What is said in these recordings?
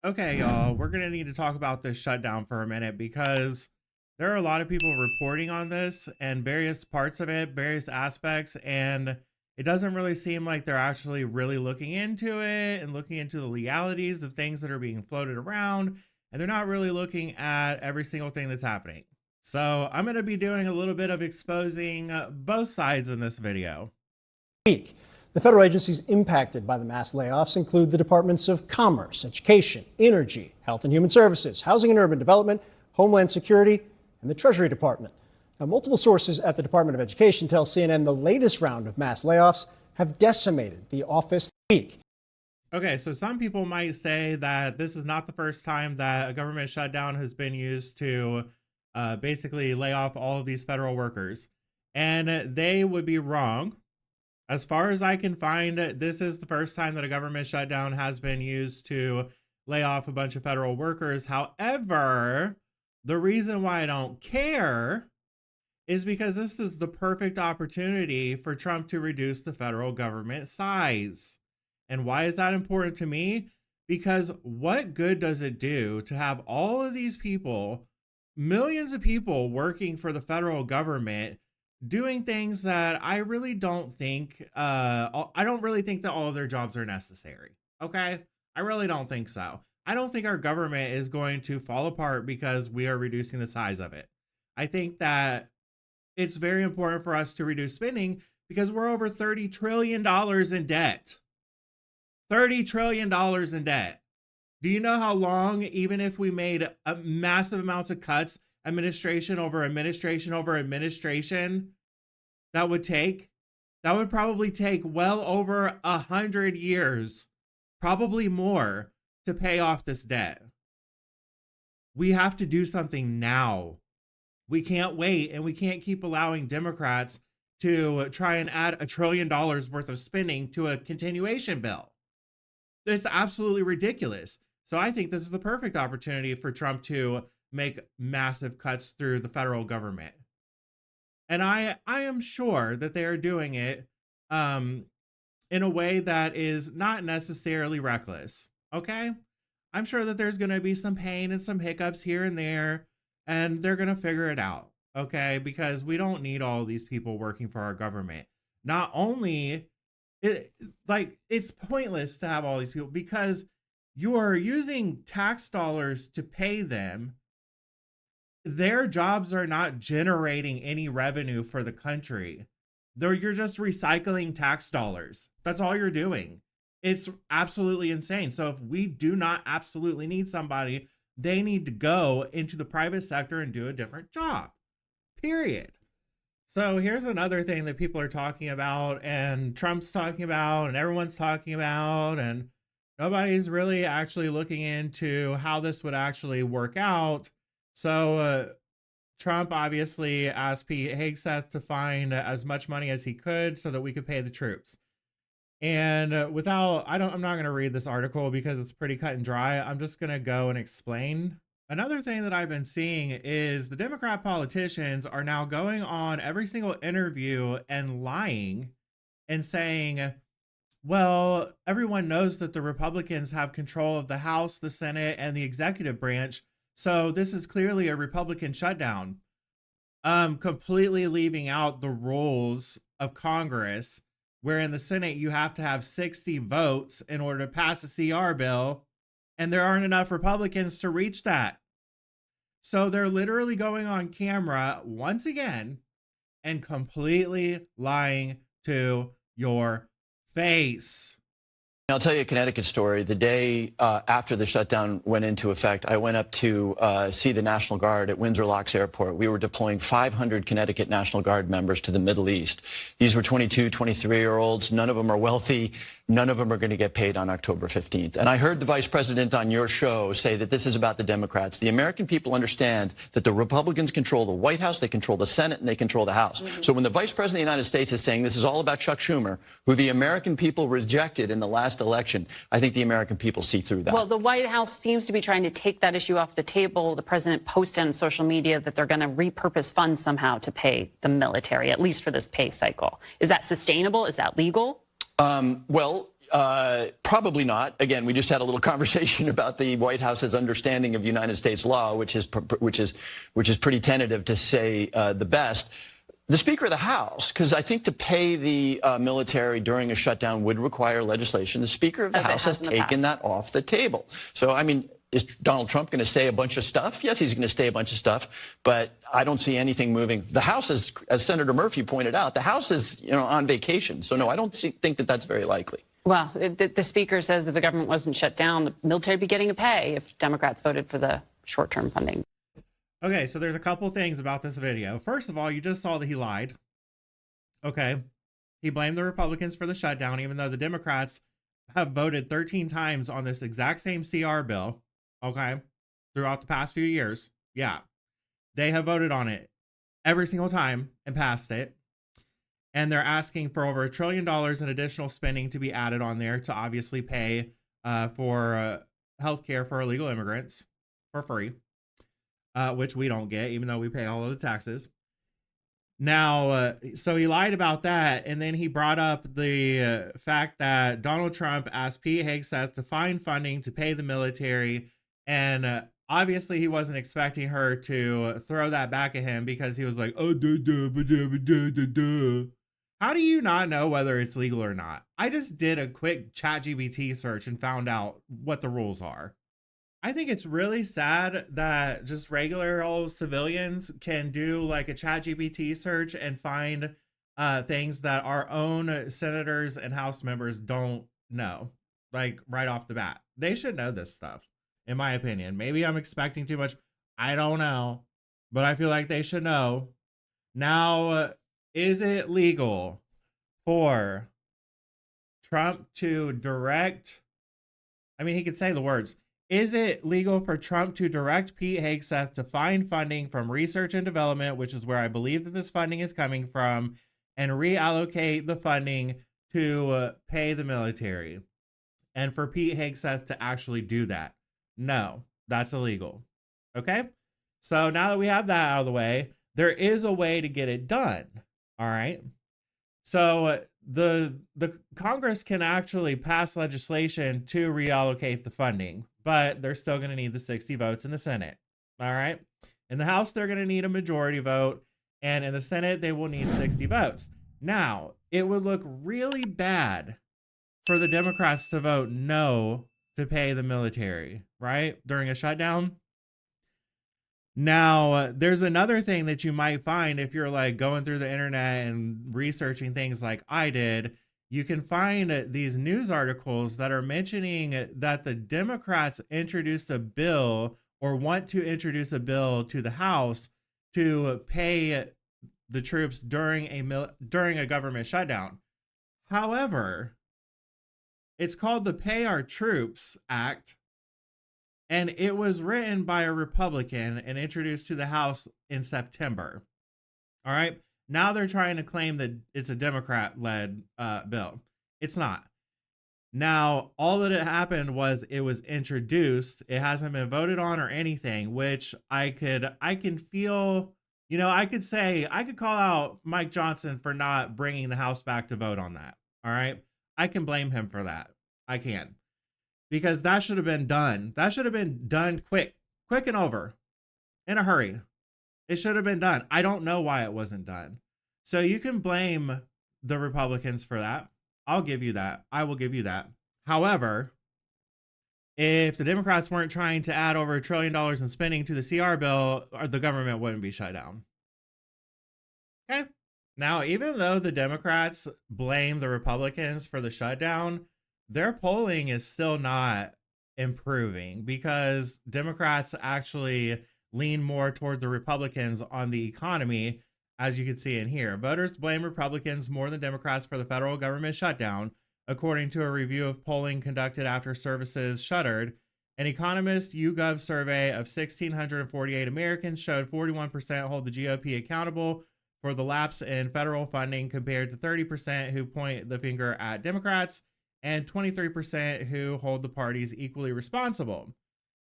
Okay, y'all, we're going to need to talk about this shutdown for a minute because there are a lot of people reporting on this and various parts of it, various aspects, and it doesn't really seem like they're actually really looking into it and looking into the legalities of things that are being floated around, and they're not really looking at every single thing that's happening. So I'm going to be doing a little bit of exposing both sides in this video. The federal agencies impacted by the mass layoffs include the Departments of Commerce, Education, Energy, Health and Human Services, Housing and Urban Development, Homeland Security, and the Treasury Department. Now, multiple sources at the Department of Education tell CNN the latest round of mass layoffs have decimated the office week. Okay, so some people might say that this is not the first time that a government shutdown has been used to basically lay off all of these federal workers, and they would be wrong. As far as I can find, this is the first time that a government shutdown has been used to lay off a bunch of federal workers. However, the reason why I don't care is because this is the perfect opportunity for Trump to reduce the federal government size. And why is that important to me? Because what good does it do to have all of these people, millions of people working for the federal government, doing things that I really don't think, I don't really think that all of their jobs are necessary. Okay. I really don't think so. I don't think our government is going to fall apart because we are reducing the size of it. I think that it's very important for us to reduce spending because we're over $30 trillion in debt. $30 trillion in debt. Do you know how long, even if we made a massive amounts of cuts, administration over administration over administration, that would take? That would probably take well over 100 years, probably more, to pay off this debt. We have to do something now. We can't wait, and we can't keep allowing Democrats to try and add $1 trillion worth of spending to a continuation bill. It's absolutely ridiculous. So I think this is the perfect opportunity for Trump to make massive cuts through the federal government. And I am sure that they are doing it in a way that is not necessarily reckless. Okay? I'm sure that there's going to be some pain and some hiccups here and there, and they're going to figure it out. Okay? Because we don't need all these people working for our government. Not only, it's pointless to have all these people because you are using tax dollars to pay them. Their jobs are not generating any revenue for the country. You're just recycling tax dollars. That's all you're doing. It's absolutely insane. So if we do not absolutely need somebody, they need to go into the private sector and do a different job. Period. So here's another thing that people are talking about and Trump's talking about and everyone's talking about, and nobody's really actually looking into how this would actually work out. So Trump obviously asked Pete Hegseth to find as much money as he could so that we could pay the troops. And I'm not going to read this article because it's pretty cut and dry. I'm just going to go and explain. Another thing that I've been seeing is the Democrat politicians are now going on every single interview and lying and saying, well, everyone knows that the Republicans have control of the House, the Senate, and the executive branch. So this is clearly a Republican shutdown. Completely leaving out the rules of Congress, where in the Senate you have to have 60 votes in order to pass a CR bill, and there aren't enough Republicans to reach that. So they're literally going on camera once again and completely lying to your face. I'll tell you a Connecticut story. The day after the shutdown went into effect, I went up to see the National Guard at Windsor Locks Airport. We were deploying 500 Connecticut National Guard members to the Middle East. These were 22, 23-year-olds. None of them are wealthy. None of them are going to get paid on October 15th. And I heard the vice president on your show say that this is about the Democrats. The American people understand that the Republicans control the White House, they control the Senate, and they control the House. So when the vice president of the United States is saying this is all about Chuck Schumer, who the American people rejected in the last election, I think the American people see through that. Well, the White House seems to be trying to take that issue off the table. The president posted on social media that they're going to repurpose funds somehow to pay the military, at least for this pay cycle. Is that sustainable? Is that legal? Well, Probably not. Again, we just had a little conversation about the White House's understanding of United States law, which is pretty tentative to say the best. The Speaker of the House, because I think to pay the military during a shutdown would require legislation. The Speaker of the House has taken that off the table. So, I mean, is Donald Trump going to say a bunch of stuff? Yes, he's going to say a bunch of stuff, but I don't see anything moving. The House is, as Senator Murphy pointed out, the House is, on vacation. So, no, I don't think that that's very likely. Well, the Speaker says if the government wasn't shut down, the military would be getting a pay if Democrats voted for the short-term funding. Okay, so there's a couple things about this video. First of all, you just saw that he lied. Okay. He blamed the Republicans for the shutdown, even though the Democrats have voted 13 times on this exact same CR bill. Okay. Throughout the past few years. Yeah. They have voted on it every single time and passed it. And they're asking for over $1 trillion in additional spending to be added on there to obviously pay for health care for illegal immigrants for free. Which we don't get, even though we pay all of the taxes. Now, so he lied about that, and then he brought up the fact that Donald Trump asked Pete Hegseth to find funding to pay the military, and obviously he wasn't expecting her to throw that back at him because he was like, oh, How do you not know whether it's legal or not? I just did a quick ChatGPT search and found out what the rules are. I think it's really sad that just regular old civilians can do like a ChatGPT search and find things that our own senators and House members don't know, like right off the bat. They should know this stuff, in my opinion. Maybe I'm expecting too much. I don't know, but I feel like they should know. Now, is it legal for Trump to direct? I mean, he could say the words. Is it legal for Trump to direct Pete Hegseth to find funding from research and development, which is where I believe that this funding is coming from, and reallocate the funding to pay the military? And for Pete Hegseth to actually do that? No, that's illegal. Okay? So now that we have that out of the way, there is a way to get it done. All right? So the Congress can actually pass legislation to reallocate the funding, but they're still going to need the 60 votes in the Senate. All right. In the House, they're going to need a majority vote. And in the Senate, they will need 60 votes. Now, it would look really bad for the Democrats to vote no to pay the military, right? During a shutdown. Now, there's another thing that you might find if you're like going through the internet and researching things like I did. You can find these news articles that are mentioning that the Democrats introduced a bill or want to introduce a bill to the House to pay the troops during a government shutdown. However, it's called the Pay Our Troops Act, and it was written by a Republican and introduced to the House in September. All right. Now they're trying to claim that it's a Democrat-led bill. It's not. Now, all that happened was it was introduced. It hasn't been voted on or anything, which I can feel, I could call out Mike Johnson for not bringing the House back to vote on that. All right. I can blame him for that. I can. Because that should have been done. That should have been done quick and over, in a hurry. It should have been done. I don't know why it wasn't done. So you can blame the Republicans for that. I'll give you that. I will give you that. However, if the Democrats weren't trying to add over $1 trillion in spending to the CR bill, the government wouldn't be shut down. Okay. Now, even though the Democrats blame the Republicans for the shutdown, their polling is still not improving because Democrats actually lean more toward the Republicans on the economy, as you can see in here. Voters blame Republicans more than Democrats for the federal government shutdown, according to a review of polling conducted after services shuttered. An Economist YouGov survey of 1,648 Americans showed 41% hold the GOP accountable for the lapse in federal funding compared to 30% who point the finger at Democrats and 23% who hold the parties equally responsible.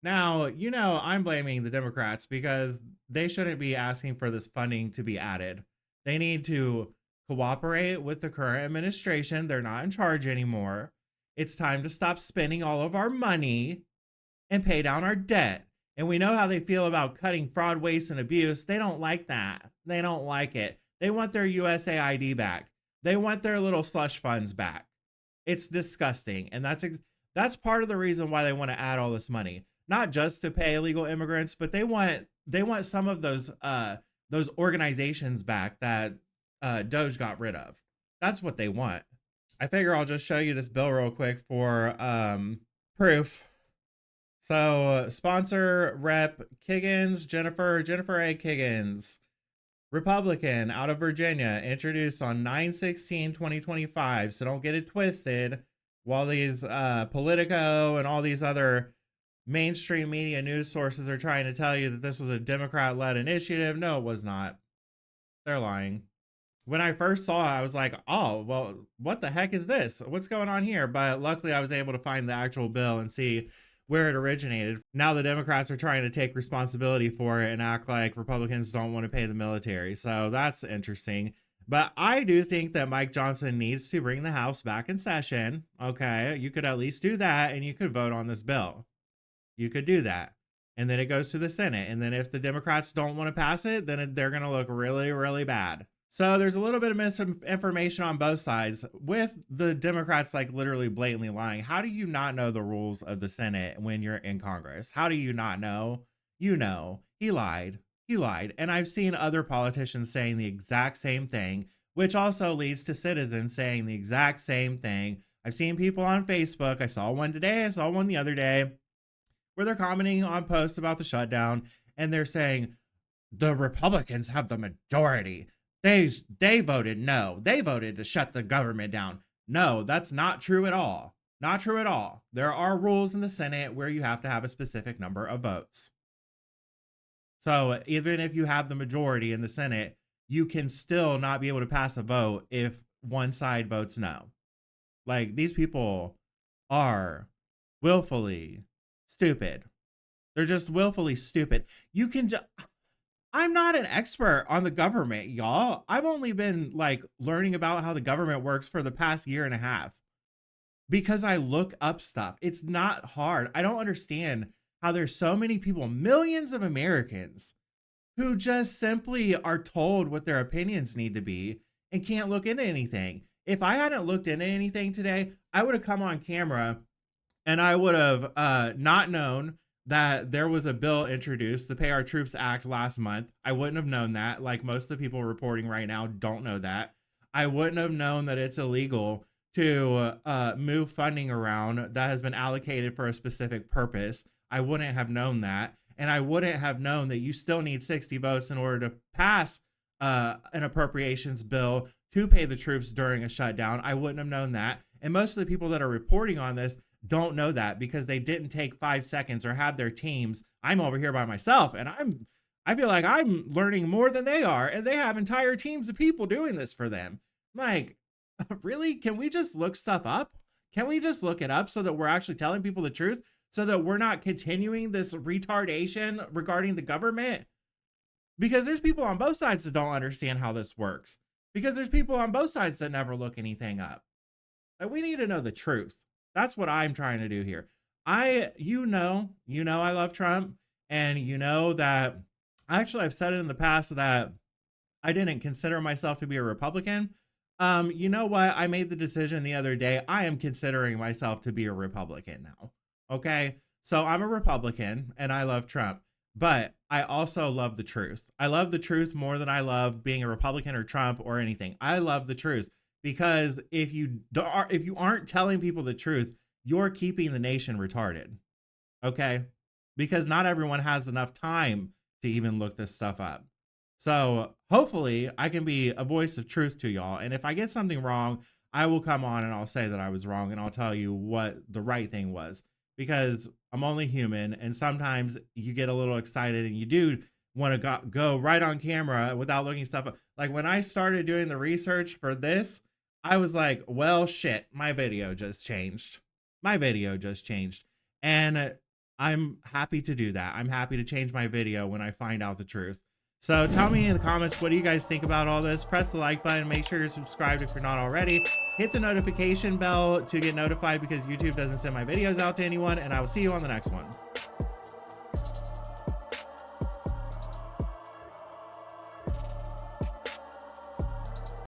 Now, I'm blaming the Democrats because they shouldn't be asking for this funding to be added. They need to cooperate with the current administration. They're not in charge anymore. It's time to stop spending all of our money and pay down our debt. And we know how they feel about cutting fraud, waste, and abuse. They don't like that. They don't like it. They want their USAID back. They want their little slush funds back. It's disgusting. And that's part of the reason why they want to add all this money. Not just to pay illegal immigrants, but they want some of those organizations back that Doge got rid of. That's what they want. I figure I'll just show you this bill real quick for proof. So sponsor Rep Kiggins, Jennifer A. Kiggins, Republican out of Virginia, introduced on 9/16/2025. So don't get it twisted. While these Politico and all these other mainstream media news sources are trying to tell you that this was a Democrat-led initiative, no, it was not. They're lying. When I first saw it, I was like, oh, well, what the heck is this? What's going on here? But luckily, I was able to find the actual bill and see where it originated. Now the Democrats are trying to take responsibility for it and act like Republicans don't want to pay the military. So that's interesting. But I do think that Mike Johnson needs to bring the House back in session. Okay, you could at least do that and you could vote on this bill. You could do that. And then it goes to the Senate. And then if the Democrats don't want to pass it, then they're going to look really, really bad. So there's a little bit of misinformation on both sides with the Democrats like literally blatantly lying. How do you not know the rules of the Senate when you're in Congress? How do you not know? You know, he lied. He lied. And I've seen other politicians saying the exact same thing, which also leads to citizens saying the exact same thing. I've seen people on Facebook. I saw one today. I saw one the other day where they're commenting on posts about the shutdown and they're saying the Republicans have the majority. They voted no. They voted to shut the government down. No, that's not true at all. Not true at all. There are rules in the Senate where you have to have a specific number of votes. So even if you have the majority in the Senate, you can still not be able to pass a vote if one side votes no. Like, these people are willfully stupid. They're just willfully stupid. You can just... I'm not an expert on the government, y'all. I've only been like learning about how the government works for the past year and a half because I look up stuff. It's not hard. I don't understand how there's so many people, millions of Americans, who just simply are told what their opinions need to be and can't look into anything. If I hadn't looked into anything today, I would have come on camera and I would have not known that there was a bill introduced, the Pay Our Troops Act, last month. I wouldn't have known that. Like most of the people reporting right now don't know that. I wouldn't have known that it's illegal to move funding around that has been allocated for a specific purpose. I wouldn't have known that. And I wouldn't have known that you still need 60 votes in order to pass an appropriations bill to pay the troops during a shutdown. I wouldn't have known that. And most of the people that are reporting on this don't know that because they didn't take 5 seconds or have their teams. I'm over here by myself and I feel like I'm learning more than they are, and they have entire teams of people doing this for them. Like, really? Can we just look stuff up? Can we just look it up so that we're actually telling people the truth, so that we're not continuing this retardation regarding the government? Because there's people on both sides that don't understand how this works. Because there's people on both sides that never look anything up. Like, we need to know the truth. That's what I'm trying to do here. You know, I love Trump, and you know that actually I've said it in the past that I didn't consider myself to be a Republican. You know what? I made the decision the other day. I am considering myself to be a Republican now. Okay. So I'm a Republican and I love Trump, but I also love the truth. I love the truth more than I love being a Republican or Trump or anything. I love the truth. Because if you aren't telling people the truth, you're keeping the nation retarded. Okay? Because not everyone has enough time to even look this stuff up. So hopefully I can be a voice of truth to y'all. And if I get something wrong, I will come on and I'll say that I was wrong and I'll tell you what the right thing was. Because I'm only human, and sometimes you get a little excited and you do want to go right on camera without looking stuff up. Like when I started doing the research for this, I was like, well, shit, my video just changed. My video just changed. And I'm happy to do that. I'm happy to change my video when I find out the truth. So tell me in the comments, what do you guys think about all this? Press the like button. Make sure you're subscribed if you're not already. hit the notification bell to get notified because YouTube doesn't send my videos out to anyone, and I will see you on the next one.